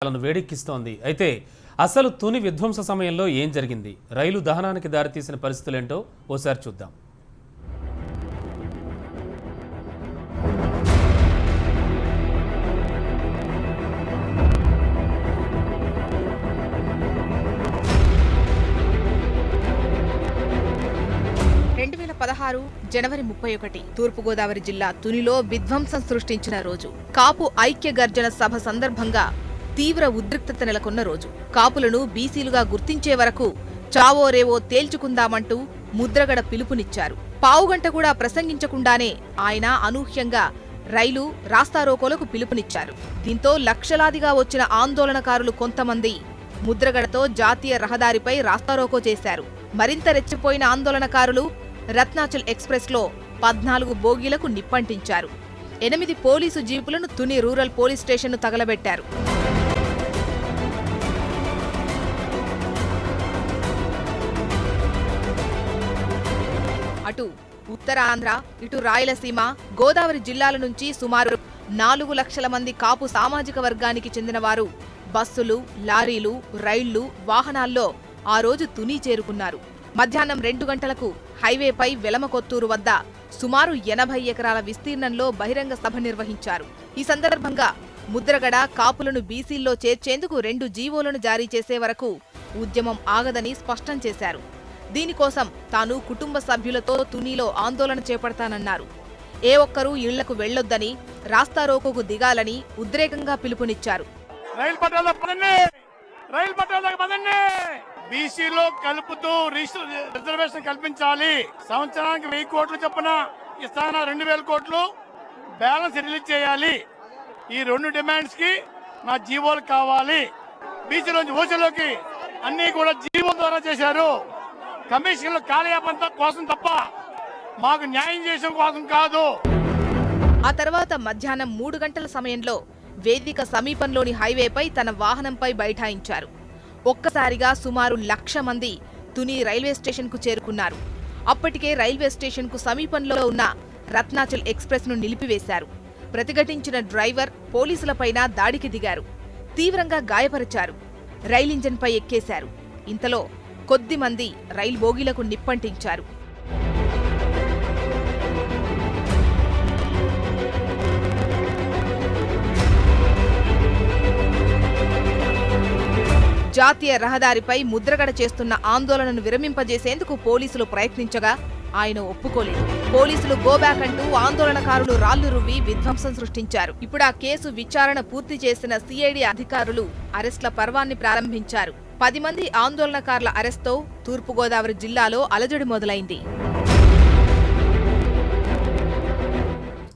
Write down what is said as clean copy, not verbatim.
వేడెక్కిస్తోంది. అయితే అసలు తుని విధ్వంస సమయంలో ఏం జరిగింది? రైలు దహనానికి దారితీసిన పరిస్థితులేంటో ఓసారి చూద్దాం. జనవరి 31 తూర్పుగోదావరి జిల్లా తునిలో విధ్వంసం సృష్టించిన రోజు. కాపు ఐక్య గర్జన సభ సందర్భంగా తీవ్ర ఉద్రిక్తత నెలకొన్న రోజు. కాపులను బీసీలుగా గుర్తించే వరకు చావో రేవో తేల్చుకుందామంటూ ముద్రగడ పిలుపునిచ్చారు. పావుగంట కూడా ప్రసంగించకుండానే ఆయన అనూహ్యంగా రైలు రాస్తారోకోలకు పిలుపునిచ్చారు. దీంతో లక్షలాదిగా వచ్చిన ఆందోళనకారులు కొంతమంది ముద్రగడతో జాతీయ రహదారిపై రాస్తారోకో చేశారు. మరింత రెచ్చిపోయిన ఆందోళనకారులు రత్నాచల్ ఎక్స్ప్రెస్ లో 14 బోగీలకు నిప్పంటించారు. 8 పోలీసు జీపులను తుని రూరల్ పోలీస్ స్టేషన్ను తగలబెట్టారు. అటు ఉత్తరాంధ్ర, ఇటు రాయలసీమ, గోదావరి జిల్లాల నుంచి సుమారు 4 లక్షల మంది కాపు సామాజిక వర్గానికి చెందిన వారు బస్సులు, లారీలు, రైళ్లు, వాహనాల్లో ఆ రోజు తుని చేరుకున్నారు. మధ్యాహ్నం 2 గంటలకు హైవేపై వెలమకొత్తూరు వద్ద సుమారు 80 ఎకరాల విస్తీర్ణంలో బహిరంగ సభ నిర్వహించారు. ఈ సందర్భంగా ముద్రగడ కాపులను బీసీల్లో చేర్చేందుకు 2 జీవోలను జారీ చేసే వరకు ఉద్యమం ఆగదని స్పష్టం చేశారు. దీనికోసం తాను కుటుంబ సభ్యులతో తునిలో ఆందోళన చేపడతానన్నారు. ఏ ఒక్కరూ ఇళ్లకు వెళ్లొద్దని, రాస్తారోకోకు దిగాలని ఉద్రేకంగా పిలుపునిచ్చారు. బీసీలో కలుపుతూ రిజర్వేషన్ కల్పించాలి. సంవత్సరానికి 1000 కోట్లు చొప్పున ఇస్తాన 2000 కోట్లు బ్యాలెన్స్ రిలీజ్ చేయాలి. ఈ 2 డిమాండ్స్ కి నా జీవోలు కావాలి. బీసీలోంచి ఓసీలోకి అన్ని కూడా జీవో ద్వారా చేశారు. కమిషన్లు కాలయాపన కోసం తప్ప మాకు న్యాయం చేసిన కోసం కాదు. ఆ తర్వాత మధ్యాహ్నం 3 గంటల సమయంలో వేదిక సమీపంలోని హైవేపై తన వాహనంపై బైఠాయించారు. ఒక్కసారిగా సుమారు 1,00,000 మంది తుని రైల్వే స్టేషన్కు చేరుకున్నారు. అప్పటికే రైల్వే స్టేషన్కు సమీపంలో ఉన్న రత్నాచల్ ఎక్స్ప్రెస్ ను నిలిపివేశారు. ప్రతిఘటించిన డ్రైవర్ పోలీసులపైన దాడికి దిగారు. తీవ్రంగా గాయపరిచారు. రైలింజన్పై ఎక్కేశారు. ఇంతలో కొద్దిమంది రైలు బోగీలకు నిప్పంటించారు. జాతీయ రహదారిపై ముద్రగడ చేస్తున్న ఆందోళనను విరమింపజేసేందుకు పోలీసులు ప్రయత్నించగా ఆయన ఒప్పుకోలేదు. పోలీసులు గోబ్యాక్ అంటూ ఆందోళనకారులు రాళ్లు రువ్వి విధ్వంసం సృష్టించారు. ఇప్పుడు ఆ కేసు విచారణ పూర్తి చేసిన సిఐడి అధికారులు అరెస్ట్ల పర్వాన్ని ప్రారంభించారు. 10 మంది ఆందోళనకారుల అరెస్ట్తో తూర్పుగోదావరి జిల్లాలో అలజడి మొదలైంది.